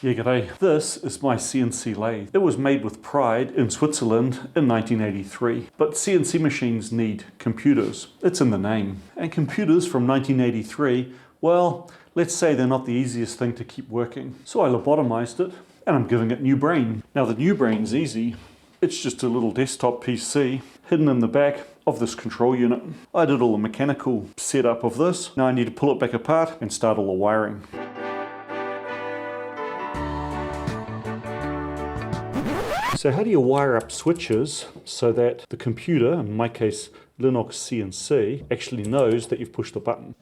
Yeah, g'day. This is my CNC lathe. It was made with pride in Switzerland in 1983. But CNC machines need computers. It's in the name. And computers from 1983, well, let's say they're not the easiest thing to keep working. So I lobotomized it and I'm giving it new brain. Now the new brain's easy. It's just a little desktop PC hidden in the back of this control unit. I did all the mechanical setup of this. Now I need to pull it back apart and start all the wiring. So how do you wire up switches so that the computer, in my case LinuxCNC, actually knows that you've pushed the button?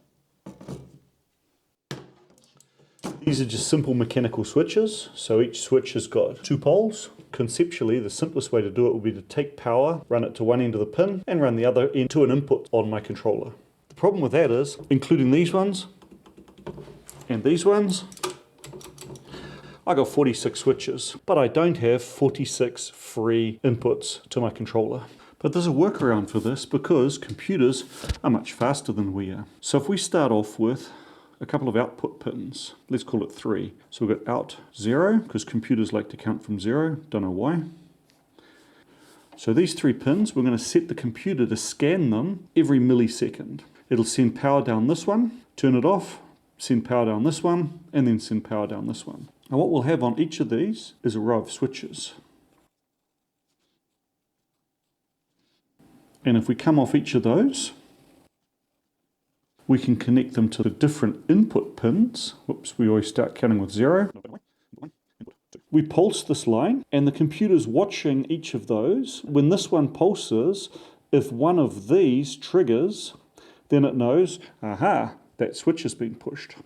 These are just simple mechanical switches, so each switch has got 2 poles. Conceptually, the simplest way to do it would be to take power, run it to one end of the pin, and run the other end to an input on my controller. The problem with that is, including these ones, and these ones, I got 46 switches, but I don't have 46 free inputs to my controller. But there's a workaround for this because computers are much faster than we are. So if we start off with a couple of output pins, let's call it 3. So we've got out 0, because computers like to count from 0, don't know why. So these 3 pins, we're going to set the computer to scan them every millisecond. It'll send power down this one, turn it off, send power down this one, and then send power down this one. Now what we'll have on each of these is a row of switches. And if we come off each of those, we can connect them to the different input pins. Whoops, we always start counting with 0. We pulse this line, and the computer's watching each of those. When this one pulses, if one of these triggers, then it knows, aha, that switch has been pushed.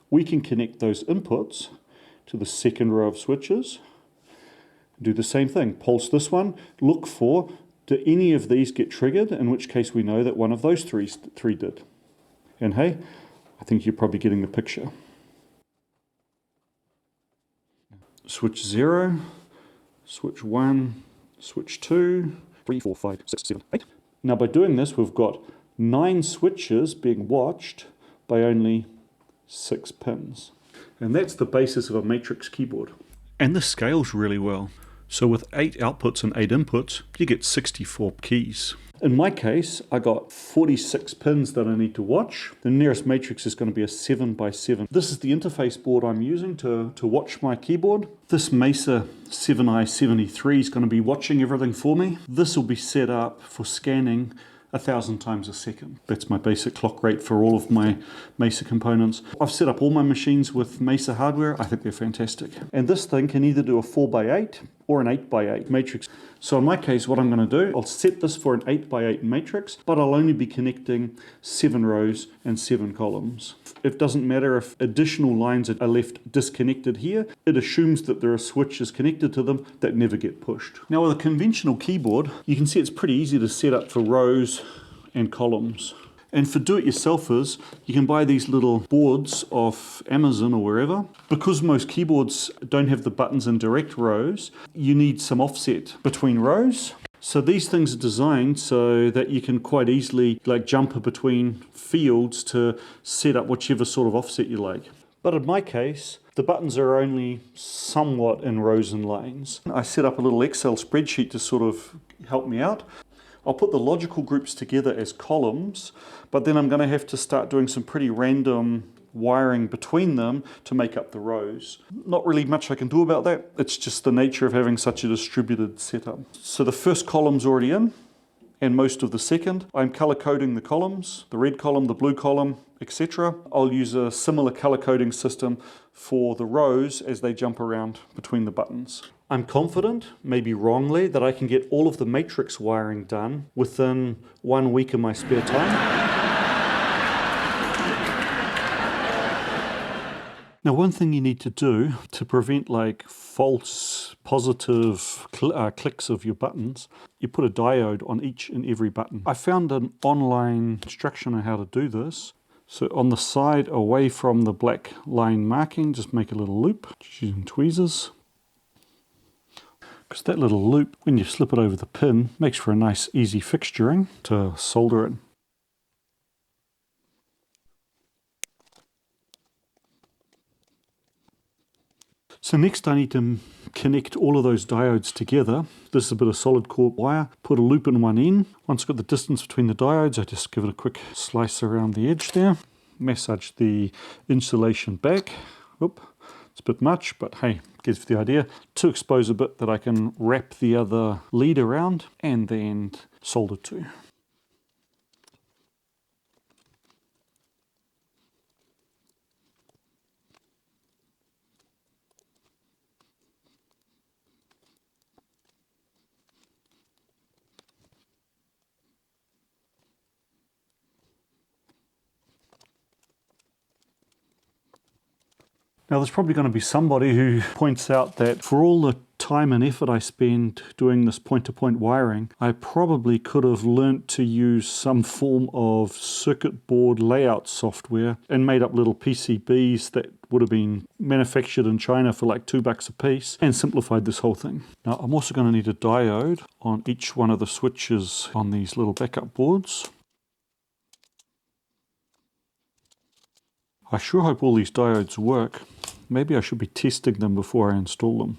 We can connect those inputs to the second row of switches. Do the same thing. Pulse this one. Look for, do any of these get triggered? In which case we know that one of those three did. And hey, I think you're probably getting the picture. Switch 0, switch 1, switch 2, 3, 4, 5, 6, 7, 8. Now by doing this, we've got 9 switches being watched by only 6 pins. And that's the basis of a matrix keyboard. And this scales really well. So with 8 outputs and 8 inputs, you get 64 keys. In my case, I got 46 pins that I need to watch. The nearest matrix is going to be a 7x7. This is the interface board I'm using to watch my keyboard. This Mesa 7i73 is going to be watching everything for me. This will be set up for scanning 1,000 times a second. That's my basic clock rate for all of my Mesa components. I've set up all my machines with Mesa hardware. I think they're fantastic. And this thing can either do a 4x8 or an 8x8 matrix. So in my case, what I'm going to do, I'll set this for an 8x8 matrix, but I'll only be connecting 7 rows and 7 columns. It doesn't matter if additional lines are left disconnected here. It assumes that there are switches connected to them that never get pushed. Now with a conventional keyboard, you can see it's pretty easy to set up for rows and columns. And for do-it-yourselfers, you can buy these little boards off Amazon or wherever. Because most keyboards don't have the buttons in direct rows, you need some offset between rows. So these things are designed so that you can quite easily jump between fields to set up whichever sort of offset you like. But in my case, the buttons are only somewhat in rows and lanes. I set up a little Excel spreadsheet to sort of help me out. I'll put the logical groups together as columns, but then I'm going to have to start doing some pretty random wiring between them to make up the rows. Not really much I can do about that. It's just the nature of having such a distributed setup. So the first column's already in, and most of the second. I'm color coding the columns, the red column, the blue column, etc. I'll use a similar color coding system for the rows as they jump around between the buttons. I'm confident, maybe wrongly, that I can get all of the matrix wiring done within 1 week of my spare time. Now one thing you need to do to prevent false positive clicks of your buttons, you put a diode on each and every button. I found an online instruction on how to do this. So on the side away from the black line marking, just make a little loop, just using tweezers. Because that little loop, when you slip it over the pin, makes for a nice easy fixturing to solder in. So next I need to connect all of those diodes together. This is a bit of solid core wire. Put a loop in one end. Once I've got the distance between the diodes, I just give it a quick slice around the edge there. Massage the insulation back. Oop, it's a bit much, but hey, gives the idea. To expose a bit that I can wrap the other lead around and then solder to. Now there's probably going to be somebody who points out that for all the time and effort I spend doing this point-to-point wiring, I probably could have learnt to use some form of circuit board layout software and made up little PCBs that would have been manufactured in China for like $2 a piece and simplified this whole thing. Now I'm also going to need a diode on each one of the switches on these little backup boards. I sure hope all these diodes work. Maybe I should be testing them before I install them.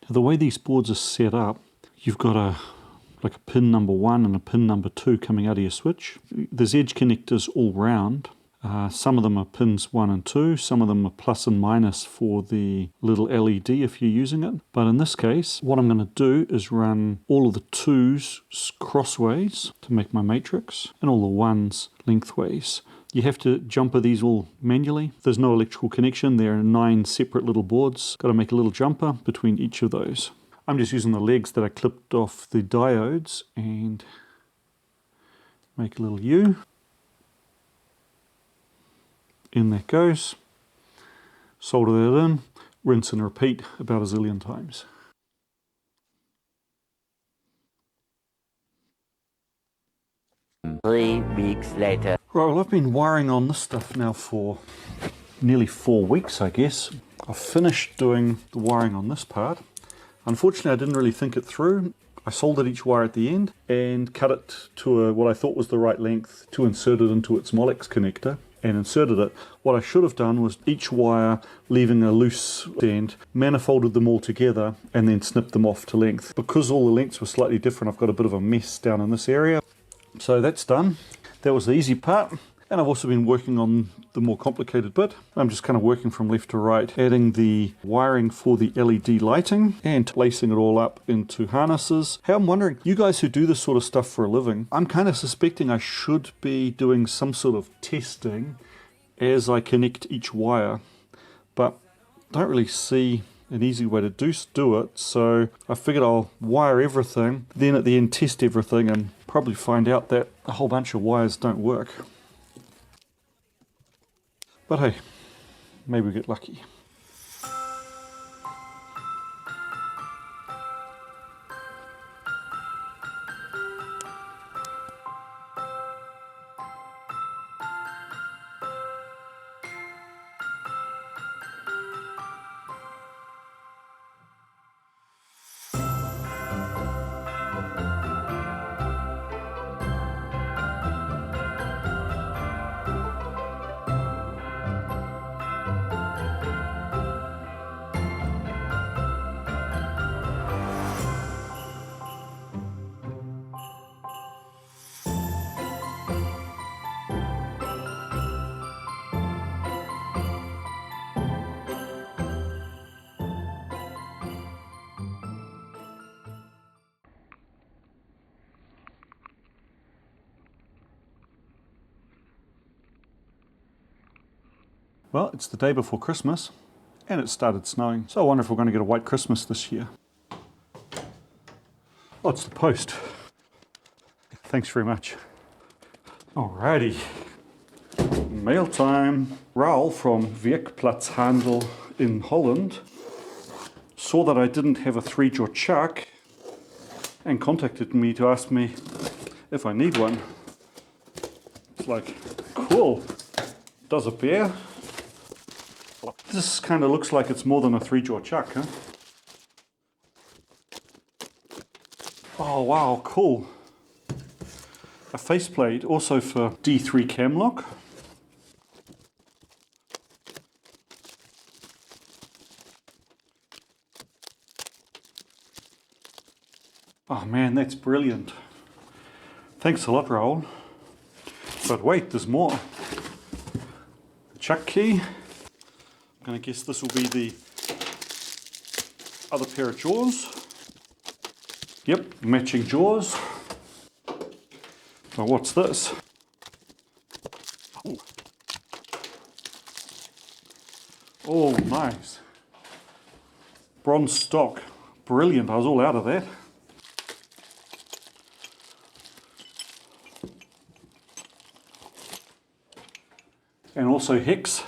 Now the way these boards are set up, you've got a pin number 1 and a pin number 2 coming out of your switch. There's edge connectors all round. Some of them are pins 1 and 2, some of them are plus and minus for the little LED if you're using it. But in this case, what I'm going to do is run all of the 2s crossways to make my matrix, and all the 1s lengthways. You have to jumper these all manually. There's no electrical connection, there are 9 separate little boards. Got to make a little jumper between each of those. I'm just using the legs that I clipped off the diodes and make a little U. In that goes. Solder that in, rinse and repeat about a zillion times. Three weeks later. Right, well I've been wiring on this stuff now for nearly 4 weeks, I guess. I've finished doing the wiring on this part. Unfortunately, I didn't really think it through. I soldered each wire at the end and cut it to what I thought was the right length to insert it into its Molex connector and inserted it. What I should have done was each wire leaving a loose end, manifolded them all together and then snipped them off to length. Because all the lengths were slightly different, I've got a bit of a mess down in this area. So that's done. That was the easy part. And I've also been working on the more complicated bit. I'm just kind of working from left to right, adding the wiring for the LED lighting and placing it all up into harnesses. Hey, I'm wondering, you guys who do this sort of stuff for a living, I'm kind of suspecting I should be doing some sort of testing as I connect each wire, but I don't really see an easy way to do it, so I figured I'll wire everything, then at the end test everything and probably find out that a whole bunch of wires don't work. But hey, maybe we get lucky. Well, it's the day before Christmas and it started snowing. So I wonder if we're going to get a white Christmas this year. Oh, it's the post. Thanks very much. Alrighty. Mail time. Roel from Werkplaatshandel in Holland saw that I didn't have a 3-jaw chuck and contacted me to ask me if I need one. It's like, cool. Does appear. This kind of looks like it's more than a 3-jaw chuck, huh? Oh wow, cool. A faceplate also for D3 cam lock. Oh man, that's brilliant. Thanks a lot, Roel. But wait, there's more. The chuck key. I'm going to guess this will be the other pair of jaws. Yep, matching jaws. Oh, what's this? Ooh. Oh, nice. Bronze stock. Brilliant, I was all out of that. And also hex.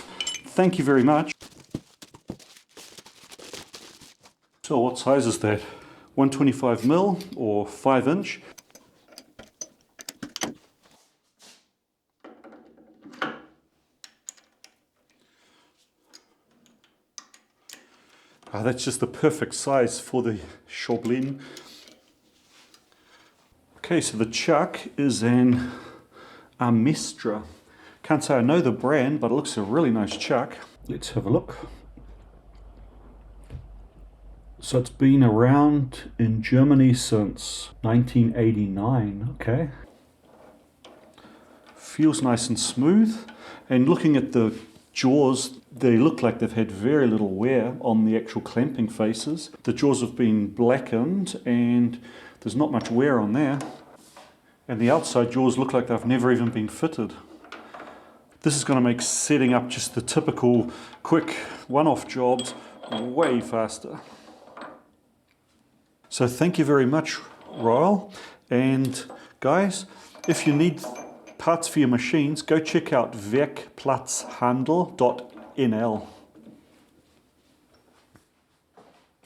Thank you very much. So what size is that? 125mm or 5-inch. That's just the perfect size for the Schaublin. Okay, so the chuck is an Mesa. Can't say I know the brand, but it looks a really nice chuck. Let's have a look. So it's been around in Germany since 1989, okay. Feels nice and smooth. And looking at the jaws, they look like they've had very little wear on the actual clamping faces. The jaws have been blackened and there's not much wear on there. And the outside jaws look like they've never even been fitted. This is going to make setting up just the typical quick one-off jobs way faster. So thank you very much, Roel. And guys, if you need parts for your machines, go check out werkplaatshandel.nl.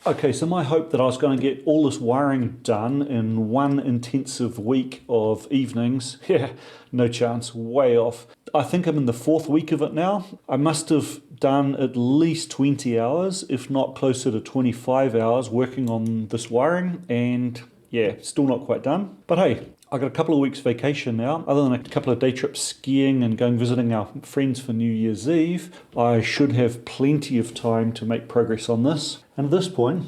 Okay, so my hope that I was going to get all this wiring done in one intensive week of evenings, yeah, no chance, way off. I think I'm in the 4th week of it now. I must have done at least 20 hours, if not closer to 25 hours working on this wiring, and yeah, still not quite done. But hey, I got a couple of weeks vacation now. Other than a couple of day trips skiing and going visiting our friends for New Year's Eve, I should have plenty of time to make progress on this. And at this point,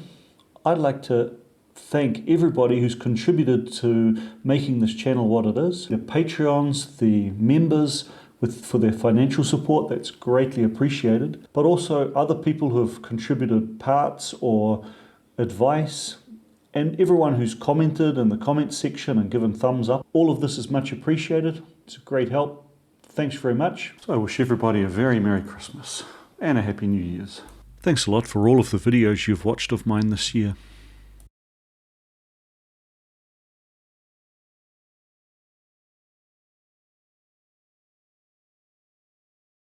I'd like to thank everybody who's contributed to making this channel what it is. The Patreons, the members for their financial support, that's greatly appreciated. But also other people who have contributed parts or advice, and everyone who's commented in the comments section and given thumbs up. All of this is much appreciated. It's a great help. Thanks very much. So I wish everybody a very Merry Christmas and a Happy New Year's. Thanks a lot for all of the videos you've watched of mine this year.